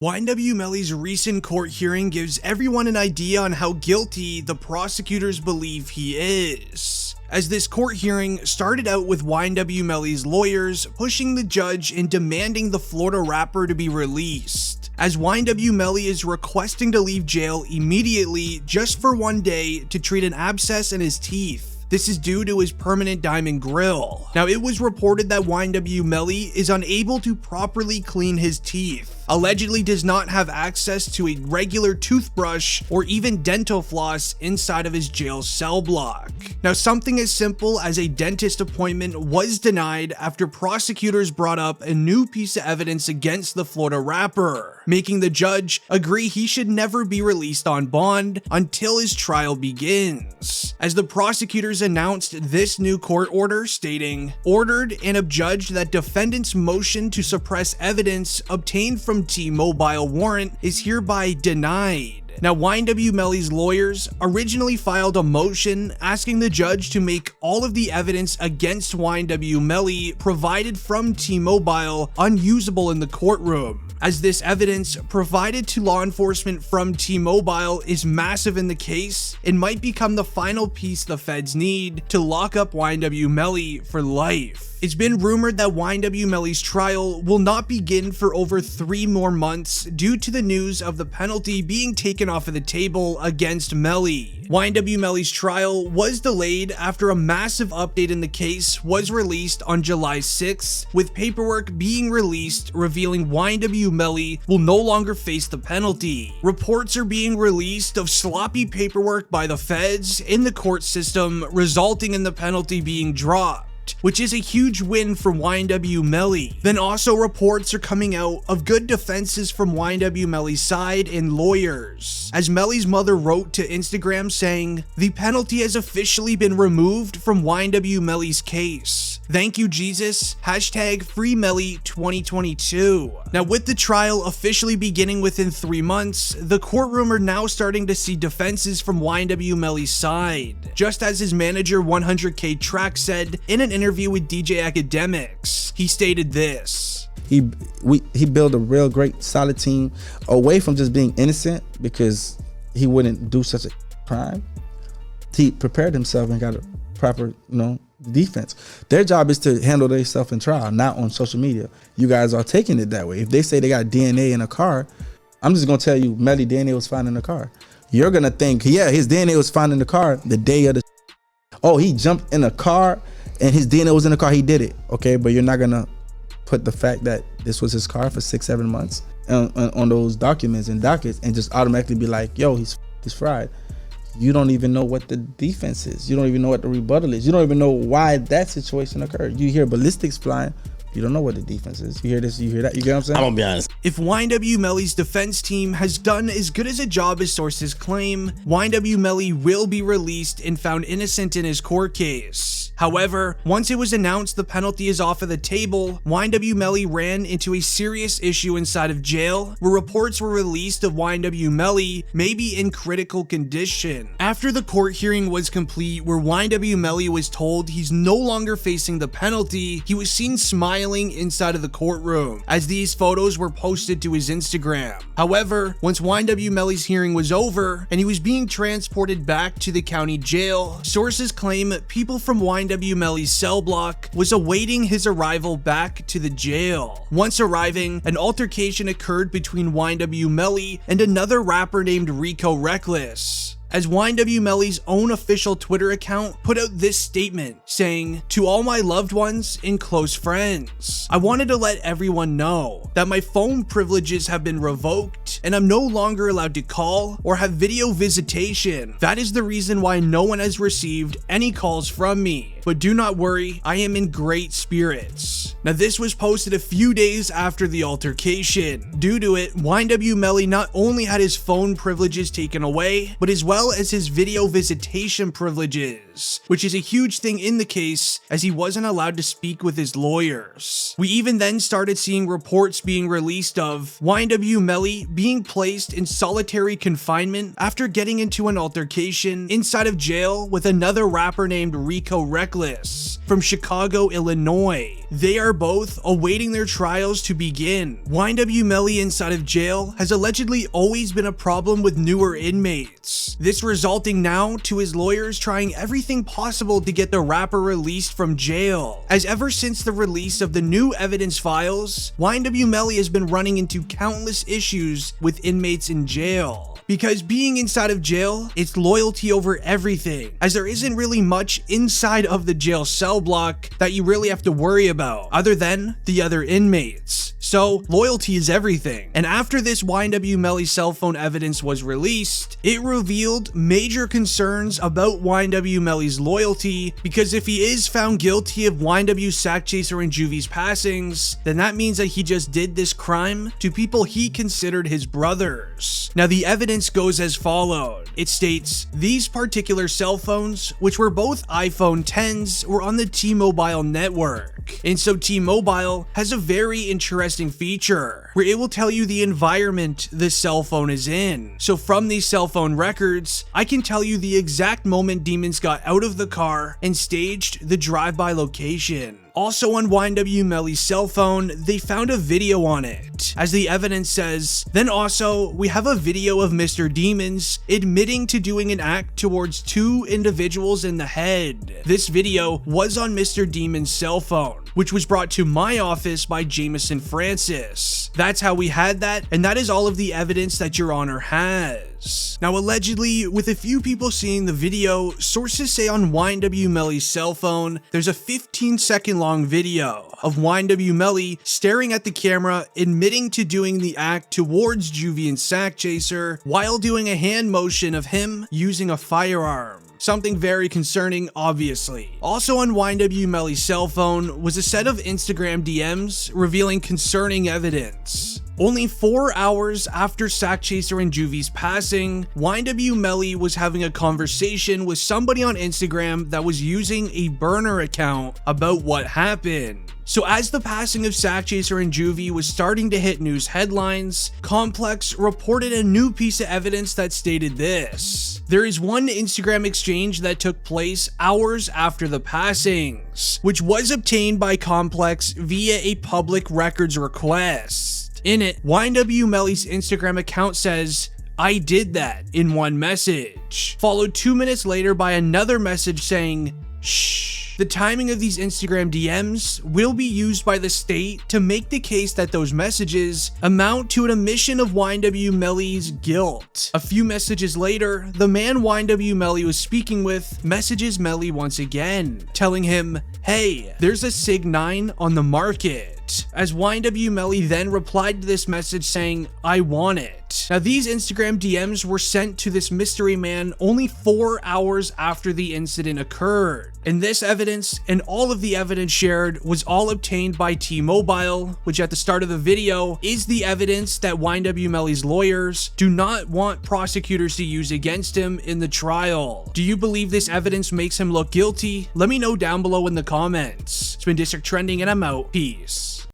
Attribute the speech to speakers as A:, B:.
A: YNW Melly's recent court hearing gives everyone an idea on how guilty the prosecutors believe he is, as this court hearing started out with YNW Melly's lawyers pushing the judge and demanding the Florida rapper to be released, as YNW Melly is requesting to leave jail immediately just for one day to treat an abscess in his teeth. This is due to his permanent diamond grill. Now, it was reported that YNW Melly is unable to properly clean his teeth, allegedly does not have access to a regular toothbrush or even dental floss inside of his jail cell block. Now, something as simple as a dentist appointment was denied after prosecutors brought up a new piece of evidence against the Florida rapper, making the judge agree he should never be released on bond until his trial begins, as the prosecutors announced this new court order stating, "Ordered and adjudged that defendant's motion to suppress evidence obtained from T-Mobile warrant is hereby denied." Now, YNW Melly's lawyers originally filed a motion asking the judge to make all of the evidence against YNW Melly provided from T-Mobile unusable in the courtroom, as this evidence provided to law enforcement from T-Mobile is massive in the case and might become the final piece the feds need to lock up YNW Melly for life. It's been rumored that YNW Melly's trial will not begin for over 3 more months due to the news of the penalty being taken off of the table against Melly. YNW Melly's trial was delayed after a massive update in the case was released on July 6th, with paperwork being released revealing YNW Melly will no longer face the penalty. Reports are being released of sloppy paperwork by the feds in the court system, resulting in the penalty being dropped, which is a huge win for YNW Melly. Then also reports are coming out of good defenses from YNW Melly's side and lawyers, as Melly's mother wrote to Instagram saying, "The penalty has officially been removed from YNW Melly's case. Thank you, Jesus. Hashtag Free Melly 2022. Now, with the trial officially beginning within 3 months, the courtroom are now starting to see defenses from YNW Melly's side, just as his manager 100K Track said in an interview with DJ Academics. He stated this.
B: He built a real great solid team away from just being innocent because he wouldn't do such a crime. He prepared himself and got a proper, defense. Their job is to handle themselves in trial, not on social media. You guys are taking it that way. If they say they got DNA in a car, I'm just gonna tell you Melly DNA was found in the car. You're gonna think, yeah, his DNA was found in the car the day of the he jumped in a car and his DNA was in the car, he did it. Okay, but you're not gonna put the fact that this was his car for 6-7 months on those documents and dockets and just automatically be like, yo, he's fried. You don't even know what the defense is. You don't even know what the rebuttal is. You don't even know why that situation occurred. You hear ballistics flying, you don't know what the defense is. You hear this, you hear that. You get what I'm saying?
C: I'm gonna be honest.
A: If YNW Melly's defense team has done as good as a job as sources claim, YNW Melly will be released and found innocent in his court case. However, once it was announced the penalty is off of the table, YNW Melly ran into a serious issue inside of jail, where reports were released of YNW Melly may be in critical condition. After the court hearing was complete, where YNW Melly was told he's no longer facing the penalty, he was seen smiling inside of the courtroom, as these photos were posted to his Instagram. However, once YNW Melly's hearing was over and he was being transported back to the county jail, sources claim people from YNW Melly's cell block was awaiting his arrival back to the jail. Once arriving, an altercation occurred between YNW Melly and another rapper named Rico Reckless, as YNW Melly's own official Twitter account put out this statement saying, "To all my loved ones and close friends, I wanted to let everyone know that my phone privileges have been revoked and I'm no longer allowed to call or have video visitation. That is the reason why no one has received any calls from me. But do not worry, I am in great spirits." Now, this was posted a few days after the altercation. Due to it, YNW Melly not only had his phone privileges taken away, but as well as his video visitation privileges, which is a huge thing in the case as he wasn't allowed to speak with his lawyers. We even then started seeing reports being released of YNW Melly being placed in solitary confinement after getting into an altercation inside of jail with another rapper named Rico Reckless, Nicholas from Chicago, Illinois. They are both awaiting their trials to begin. YNW Melly inside of jail has allegedly always been a problem with newer inmates. This resulting now to his lawyers trying everything possible to get the rapper released from jail. As ever since the release of the new evidence files, YNW Melly has been running into countless issues with inmates in jail. Because being inside of jail, it's loyalty over everything, as there isn't really much inside of the jail cell block that you really have to worry about, other than the other inmates. So, loyalty is everything. And after this YNW Melly cell phone evidence was released, it revealed major concerns about YNW Melly's loyalty, because if he is found guilty of YNW Sack Chaser and Juvie's passings, then that means that he just did this crime to people he considered his brothers. Now, the evidence goes as followed. It states, these particular cell phones, which were both iPhone 10s, were on the T-Mobile network. And so T-Mobile has a very interesting feature where it will tell you the environment the cell phone is in. So from these cell phone records, I can tell you the exact moment demons got out of the car and staged the drive-by location. Also on YNW Melly's cell phone, they found a video on it. As the evidence says, then also, we have a video of Mr. Demons admitting to doing an act towards two individuals in the head. This video was on Mr. Demon's cell phone, which was brought to my office by Jameson Francis. That's how we had that, and that is all of the evidence that Your Honor has. Now, allegedly, with a few people seeing the video, sources say on YNW Melly's cell phone, there's a 15-second long video of YNW Melly staring at the camera, admitting to doing the act towards Juvie and Sack Chaser, while doing a hand motion of him using a firearm. Something very concerning, obviously. Also on YNW Melly's cell phone was a set of Instagram DMs revealing concerning evidence. Only 4 hours after Sack Chaser and Juvie's passing, YNW Melly was having a conversation with somebody on Instagram that was using a burner account about what happened. So as the passing of Sack Chaser and Juvie was starting to hit news headlines, Complex reported a new piece of evidence that stated this. There is one Instagram exchange that took place hours after the passings, which was obtained by Complex via a public records request. In it, YNW Melly's Instagram account says, "I did that," in one message, followed 2 minutes later by another message saying, "Shh." The timing of these Instagram DMs will be used by the state to make the case that those messages amount to an admission of YNW Melly's guilt. A few messages later, the man YNW Melly was speaking with messages Melly once again, telling him, "Hey, there's a Sig 9 on the market." As YNW Melly then replied to this message saying, "I want it." Now, these Instagram DMs were sent to this mystery man only 4 hours after the incident occurred. And this evidence and all of the evidence shared was all obtained by T-Mobile, which at the start of the video is the evidence that YNW Melly's lawyers do not want prosecutors to use against him in the trial. Do you believe this evidence makes him look guilty? Let me know down below in the comments. It's been District Trending and I'm out. Peace.